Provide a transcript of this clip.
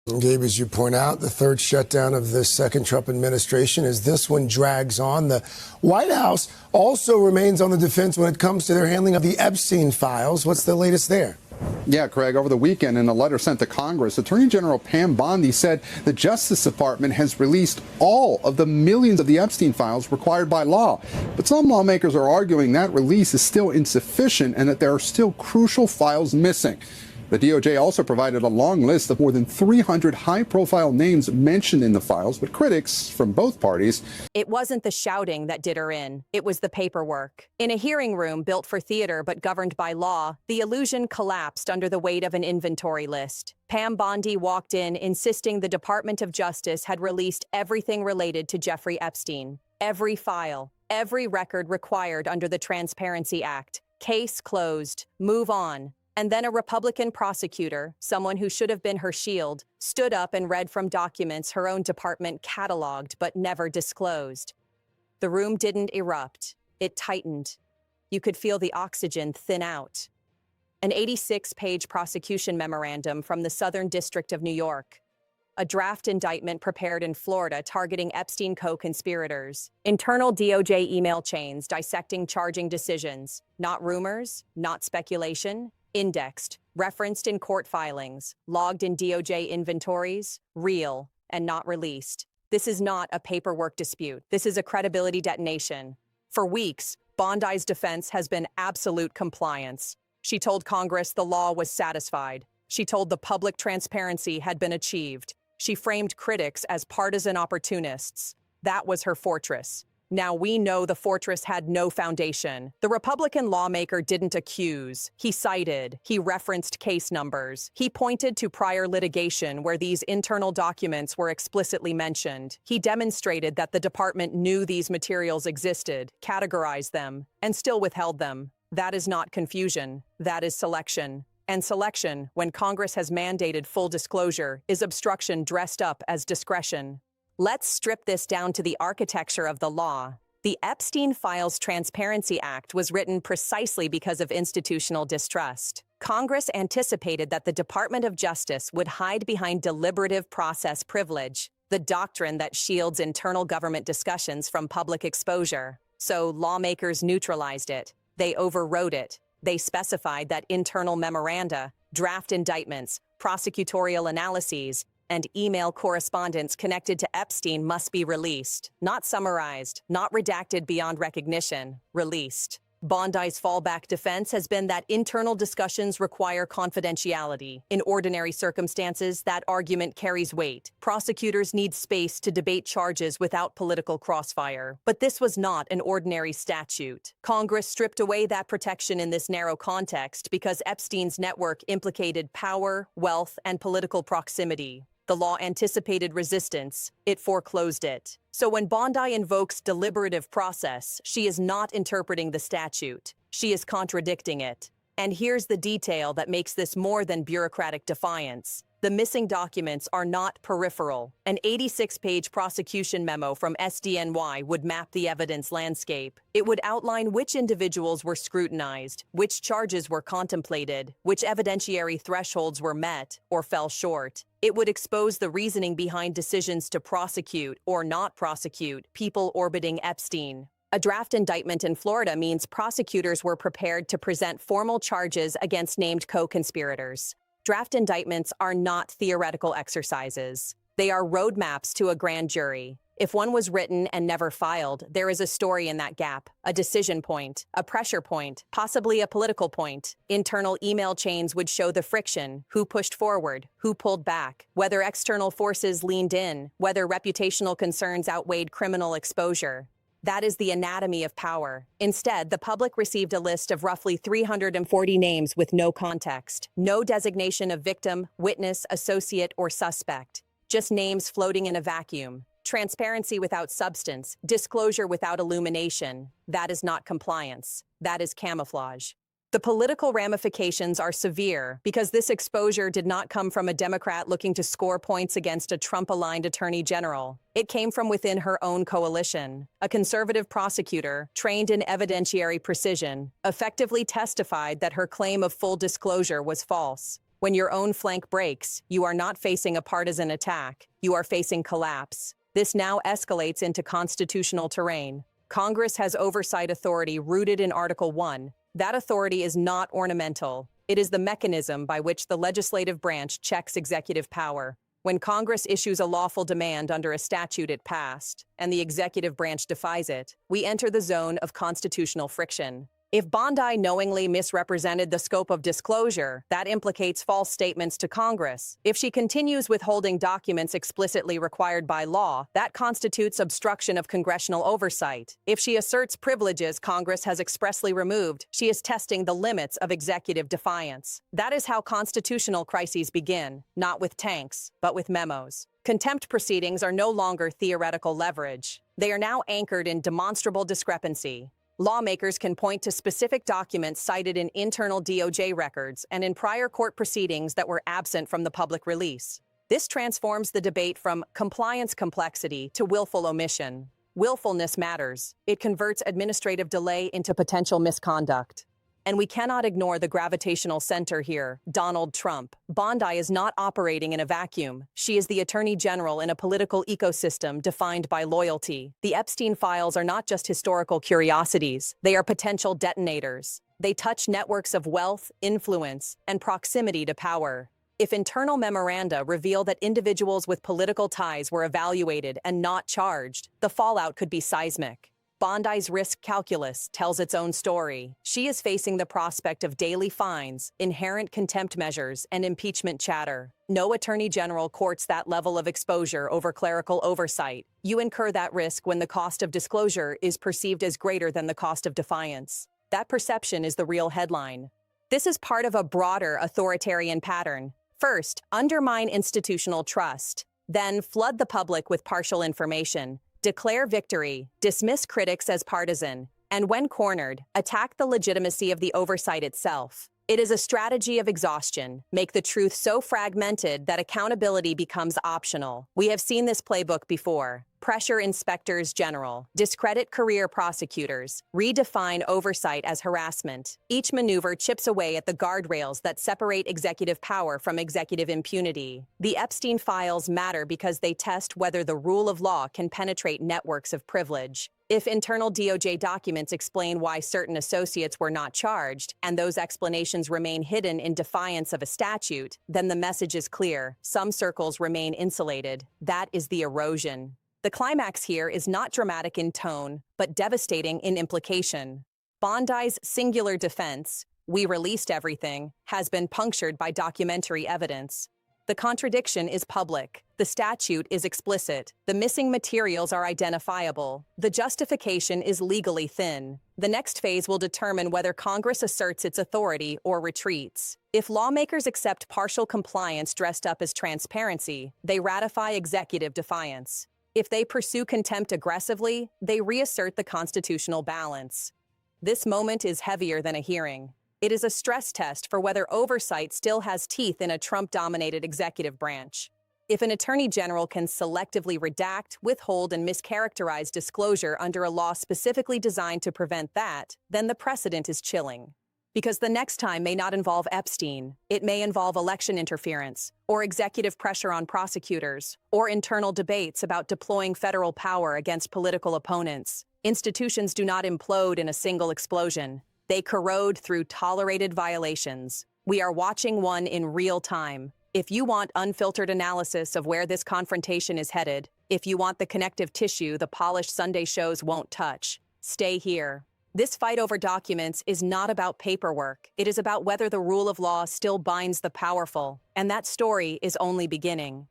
Gabe, as you point out, the third shutdown of the second Trump administration, as this one drags on, the White House also remains on the defense when it comes to their handling of the Epstein files. What's the latest there? Yeah, Craig, over the weekend in a letter sent to Congress, Attorney General Pam Bondi said the Justice Department has released all of the millions of the Epstein files required by law. But some lawmakers are arguing that release is still insufficient and that there are still crucial files missing. The DOJ also provided a long list of more than 300 high-profile names mentioned in the files, but critics from both parties. It wasn't the shouting that did her in. It was the paperwork. In a hearing room built for theater but governed by law, the illusion collapsed under the weight of an inventory list. Pam Bondi walked in, insisting the Department of Justice had released everything related to Jeffrey Epstein. Every file, every record required under the Transparency Act. Case closed. Move on. And then a Republican prosecutor, someone who should have been her shield, stood up and read from documents her own department cataloged but never disclosed. The room didn't erupt. It tightened. You could feel the oxygen thin out. An 86-page prosecution memorandum from the Southern District of New York. A draft indictment prepared in Florida targeting Epstein co-conspirators. Internal DOJ email chains dissecting charging decisions. Not rumors, not speculation. Indexed, referenced in court filings, logged in DOJ inventories, real, and not released. This is not a paperwork dispute. This is a credibility detonation. For weeks, Bondi's defense has been absolute compliance. She told Congress the law was satisfied. She told the public transparency had been achieved. She framed critics as partisan opportunists. That was her fortress. Now we know the fortress had no foundation. The Republican lawmaker didn't accuse. He cited. He referenced case numbers. He pointed to prior litigation where these internal documents were explicitly mentioned. He demonstrated that the department knew these materials existed, categorized them, and still withheld them. That is not confusion. That is selection. And selection, when Congress has mandated full disclosure, is obstruction dressed up as discretion. Let's strip this down to the architecture of the law. The Epstein Files Transparency Act was written precisely because of institutional distrust. Congress anticipated that the Department of Justice would hide behind deliberative process privilege, the doctrine that shields internal government discussions from public exposure. So lawmakers neutralized it. They overrode it. They specified that internal memoranda, draft indictments, prosecutorial analyses, and email correspondence connected to Epstein must be released. Not summarized, not redacted beyond recognition, released. Bondi's fallback defense has been that internal discussions require confidentiality. In ordinary circumstances, that argument carries weight. Prosecutors need space to debate charges without political crossfire. But this was not an ordinary statute. Congress stripped away that protection in this narrow context because Epstein's network implicated power, wealth, and political proximity. The law anticipated resistance. It foreclosed it. So when Bondi invokes deliberative process, she is not interpreting the statute. She is contradicting it. And here's the detail that makes this more than bureaucratic defiance. The missing documents are not peripheral. An 86-page prosecution memo from SDNY would map the evidence landscape. It would outline which individuals were scrutinized, which charges were contemplated, which evidentiary thresholds were met or fell short. It would expose the reasoning behind decisions to prosecute or not prosecute people orbiting Epstein. A draft indictment in Florida means prosecutors were prepared to present formal charges against named co-conspirators. Draft indictments are not theoretical exercises. They are roadmaps to a grand jury. If one was written and never filed, there is a story in that gap, a decision point, a pressure point, possibly a political point. Internal email chains would show the friction, who pushed forward, who pulled back, whether external forces leaned in, whether reputational concerns outweighed criminal exposure. That is the anatomy of power. Instead, the public received a list of roughly 340 names with no context, no designation of victim, witness, associate, or suspect. Just names floating in a vacuum. Transparency without substance, disclosure without illumination. That is not compliance. That is camouflage. The political ramifications are severe because this exposure did not come from a Democrat looking to score points against a Trump-aligned attorney general. It came from within her own coalition. A conservative prosecutor, trained in evidentiary precision, effectively testified that her claim of full disclosure was false. When your own flank breaks, you are not facing a partisan attack, you are facing collapse. This now escalates into constitutional terrain. Congress has oversight authority rooted in Article 1. That authority is not ornamental. It is the mechanism by which the legislative branch checks executive power. When Congress issues a lawful demand under a statute it passed, and the executive branch defies it, we enter the zone of constitutional friction. If Bondi knowingly misrepresented the scope of disclosure, that implicates false statements to Congress. If she continues withholding documents explicitly required by law, that constitutes obstruction of congressional oversight. If she asserts privileges Congress has expressly removed, she is testing the limits of executive defiance. That is how constitutional crises begin, not with tanks, but with memos. Contempt proceedings are no longer theoretical leverage. They are now anchored in demonstrable discrepancy. Lawmakers can point to specific documents cited in internal DOJ records and in prior court proceedings that were absent from the public release. This transforms the debate from compliance complexity to willful omission. Willfulness matters. It converts administrative delay into potential misconduct. And we cannot ignore the gravitational center here, Donald Trump. Bondi is not operating in a vacuum. She is the Attorney General in a political ecosystem defined by loyalty. The Epstein files are not just historical curiosities. They are potential detonators. They touch networks of wealth, influence, and proximity to power. If internal memoranda reveal that individuals with political ties were evaluated and not charged, the fallout could be seismic. Bondi's risk calculus tells its own story. She is facing the prospect of daily fines, inherent contempt measures, and impeachment chatter. No attorney general courts that level of exposure over clerical oversight. You incur that risk when the cost of disclosure is perceived as greater than the cost of defiance. That perception is the real headline. This is part of a broader authoritarian pattern. First, undermine institutional trust. Then, flood the public with partial information. Declare victory, dismiss critics as partisan, and when cornered, attack the legitimacy of the oversight itself. It is a strategy of exhaustion. Make the truth so fragmented that accountability becomes optional. We have seen this playbook before. Pressure inspectors general, discredit career prosecutors, redefine oversight as harassment. Each maneuver chips away at the guardrails that separate executive power from executive impunity. The Epstein files matter because they test whether the rule of law can penetrate networks of privilege. If internal DOJ documents explain why certain associates were not charged, and those explanations remain hidden in defiance of a statute, then the message is clear. Some circles remain insulated. That is the erosion. The climax here is not dramatic in tone, but devastating in implication. Bondi's singular defense, "We released everything," has been punctured by documentary evidence. The contradiction is public. The statute is explicit. The missing materials are identifiable. The justification is legally thin. The next phase will determine whether Congress asserts its authority or retreats. If lawmakers accept partial compliance dressed up as transparency, they ratify executive defiance. If they pursue contempt aggressively, they reassert the constitutional balance. This moment is heavier than a hearing. It is a stress test for whether oversight still has teeth in a Trump-dominated executive branch. If an attorney general can selectively redact, withhold, and mischaracterize disclosure under a law specifically designed to prevent that, then the precedent is chilling. Because the next time may not involve Epstein. It may involve election interference, or executive pressure on prosecutors, or internal debates about deploying federal power against political opponents. Institutions do not implode in a single explosion. They corrode through tolerated violations. We are watching one in real time. If you want unfiltered analysis of where this confrontation is headed, if you want the connective tissue the polished Sunday shows won't touch, stay here. This fight over documents is not about paperwork. It is about whether the rule of law still binds the powerful, and that story is only beginning.